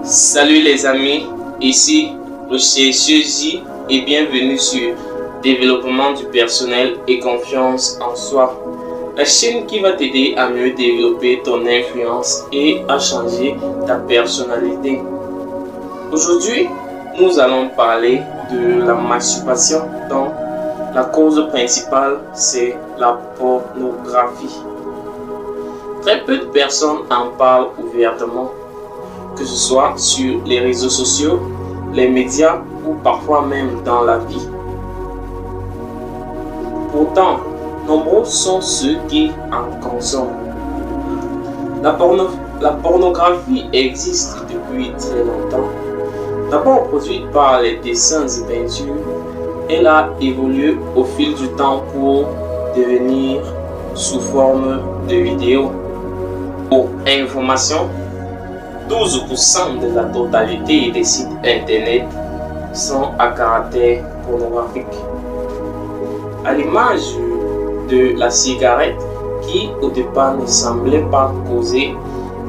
Salut les amis, ici Rocher Suzy et bienvenue sur Développement du personnel et confiance en soi. La chaîne qui va t'aider à mieux développer ton influence et à changer ta personnalité. Aujourd'hui, nous allons parler de la masturbation dont la cause principale c'est la pornographie. Très peu de personnes en parlent ouvertement, que ce soit sur les réseaux sociaux, les médias ou parfois même dans la vie. Pourtant, nombreux sont ceux qui en consomment. La pornographie existe depuis très longtemps. D'abord produite par les dessins et peintures, elle a évolué au fil du temps pour devenir sous forme de vidéos. Pour information, 12% de la totalité des sites internet sont à caractère pornographique. À l'image de la cigarette qui au départ ne semblait pas causer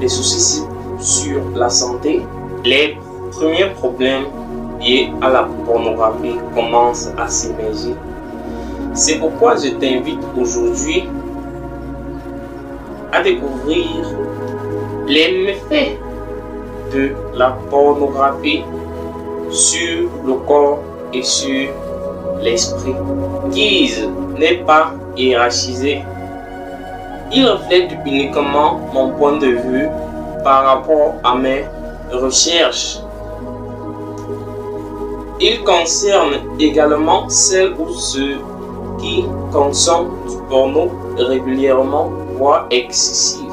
des soucis sur la santé, les premiers problèmes liés à la pornographie commencent à s'émerger. C'est pourquoi je t'invite aujourd'hui à découvrir les méfaits de la pornographie sur le corps et sur l'esprit. Guise n'est pas hiérarchisé. Il reflète uniquement mon point de vue par rapport à mes recherches. Il concerne également celles ou ceux qui consomment du porno régulièrement, voire excessif,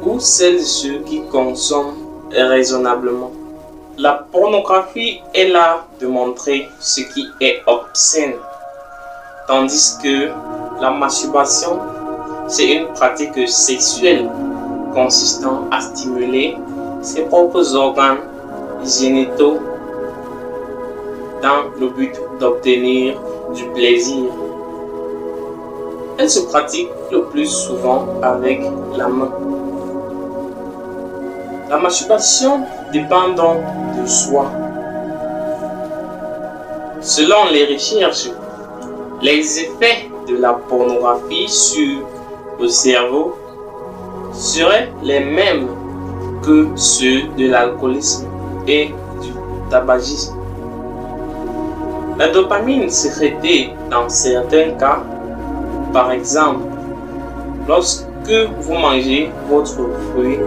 ou celles et ceux qui consomment raisonnablement. La pornographie est là de montrer ce qui est obscène, tandis que la masturbation, c'est une pratique sexuelle consistant à stimuler ses propres organes génitaux dans le but d'obtenir du plaisir. Elle se pratique le plus souvent avec la main. La masturbation dépend donc de soi. Selon les recherches, les effets de la pornographie sur le cerveau seraient les mêmes que ceux de l'alcoolisme et du tabagisme. La dopamine sécrétée dans certains cas, par exemple, lorsque vous mangez votre fruit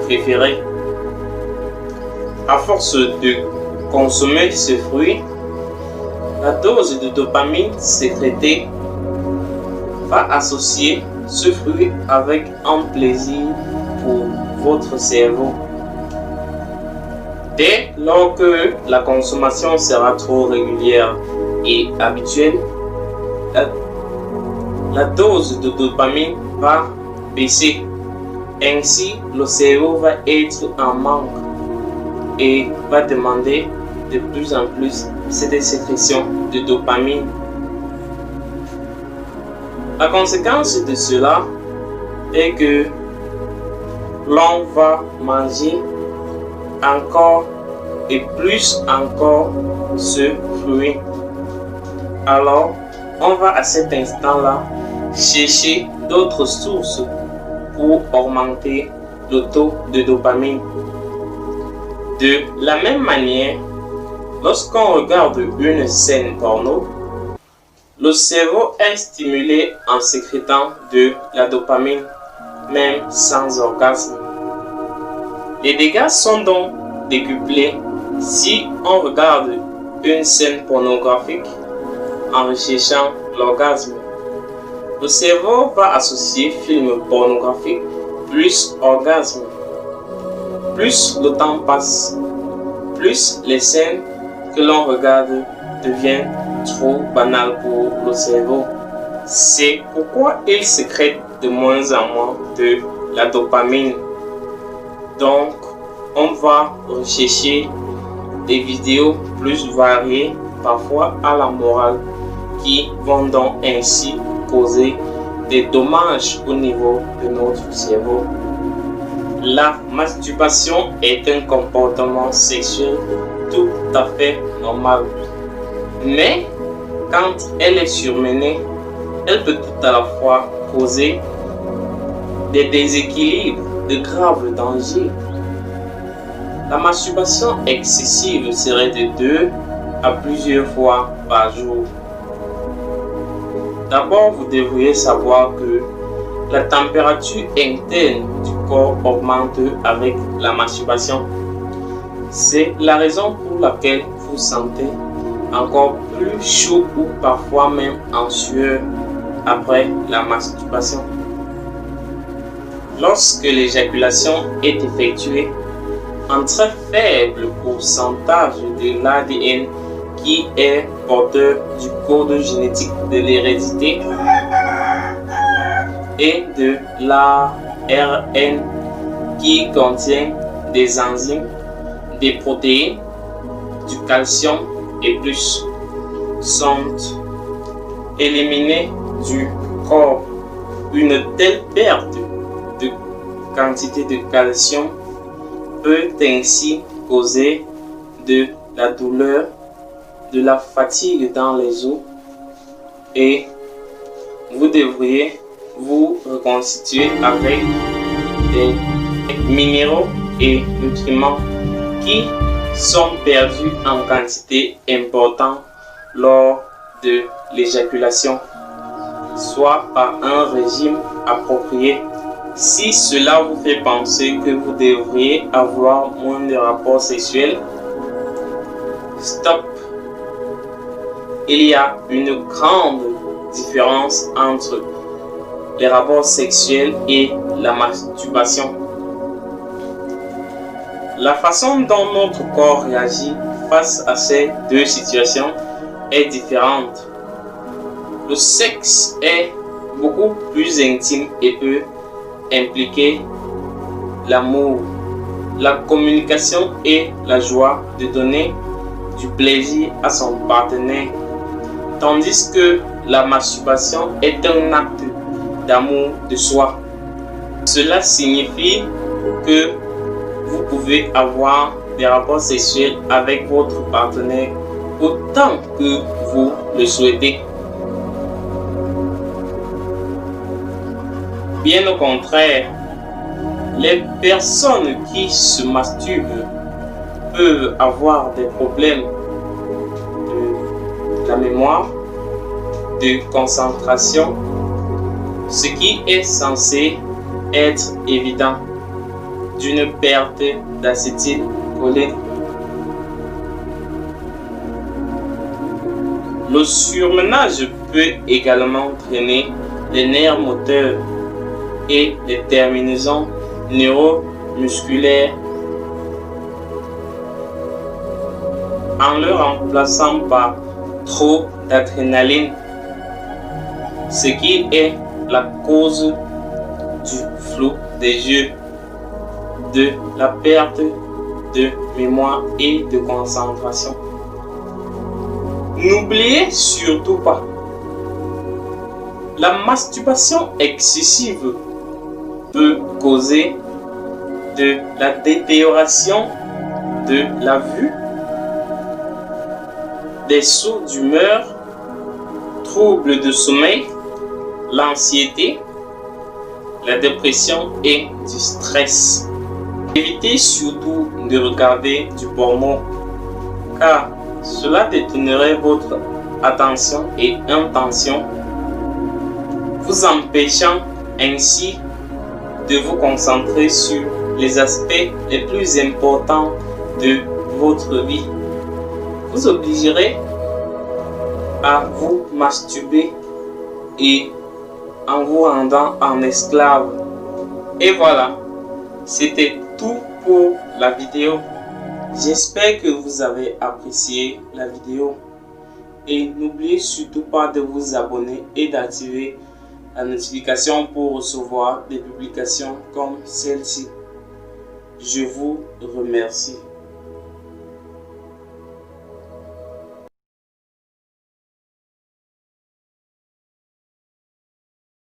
préféré, à force de consommer ce fruit, la dose de dopamine sécrétée va associer ce fruit avec un plaisir pour votre cerveau. Dès lors que la consommation sera trop régulière et habituelle, la dose de dopamine va baisser. Ainsi, le cerveau va être en manque et va demander de plus en plus cette sécrétion de dopamine. La conséquence de cela est que l'on va manger encore et plus encore ce fruit. Alors, on va à cet instant-là chercher d'autres sources pour augmenter le taux de dopamine. De la même manière, lorsqu'on regarde une scène porno, le cerveau est stimulé en sécrétant de la dopamine, même sans orgasme. Les dégâts sont donc décuplés si on regarde une scène pornographique en recherchant l'orgasme. Le cerveau va associer film pornographique plus orgasme. Plus le temps passe, plus les scènes que l'on regarde deviennent trop banales pour le cerveau. C'est pourquoi il sécrète de moins en moins de la dopamine. Donc, on va rechercher des vidéos plus variées, parfois à la morale, qui vont donc ainsi causer des dommages au niveau de notre cerveau. La masturbation est un comportement sexuel tout à fait normal. Mais quand elle est surmenée, elle peut tout à la fois causer des déséquilibres, de graves dangers. La masturbation excessive serait de 2 à plusieurs fois par jour. D'abord, vous devriez savoir que la température interne du corps augmente avec la masturbation. C'est la raison pour laquelle vous sentez encore plus chaud ou parfois même en sueur après la masturbation. Lorsque l'éjaculation est effectuée, un très faible pourcentage de l'ADN qui est porteur du code génétique de l'hérédité et de l'ARN qui contient des enzymes, des protéines, du calcium et plus sont éliminés du corps. Une telle perte de quantité de calcium peut ainsi causer de la douleur, de la fatigue dans les os et vous devriez vous reconstituer avec des minéraux et nutriments qui sont perdus en quantité importante lors de l'éjaculation, soit par un régime approprié. Si cela vous fait penser que vous devriez avoir moins de rapports sexuels, stop. Il y a une grande différence entre les rapports sexuels et la masturbation. La façon dont notre corps réagit face à ces deux situations est différente. Le sexe est beaucoup plus intime et peut impliquer l'amour, la communication et la joie de donner du plaisir à son partenaire, tandis que la masturbation est un acte d'amour de soi. Cela signifie que vous pouvez avoir des rapports sexuels avec votre partenaire autant que vous le souhaitez. Bien au contraire, les personnes qui se masturbent peuvent avoir des problèmes de la mémoire, de concentration, ce qui est censé être évident d'une perte d'acétylcholine. Le surmenage peut également traîner les nerfs moteurs et les terminaisons neuromusculaires en le remplaçant par trop d'adrénaline, ce qui est la cause du flou des yeux, de la perte de mémoire et de concentration. N'oubliez surtout pas, la masturbation excessive peut causer de la détérioration de la vue, des sauts d'humeur, troubles de sommeil, l'anxiété, la dépression et du stress. Évitez surtout de regarder du porno, car cela détournerait votre attention et intention, vous empêchant ainsi de vous concentrer sur les aspects les plus importants de votre vie. Vous obligerez à vous masturber et en vous rendant en esclave. Et voilà, c'était tout pour la vidéo. J'espère que vous avez apprécié la vidéo. Et n'oubliez surtout pas de vous abonner et d'activer la notification pour recevoir des publications comme celle-ci. Je vous remercie.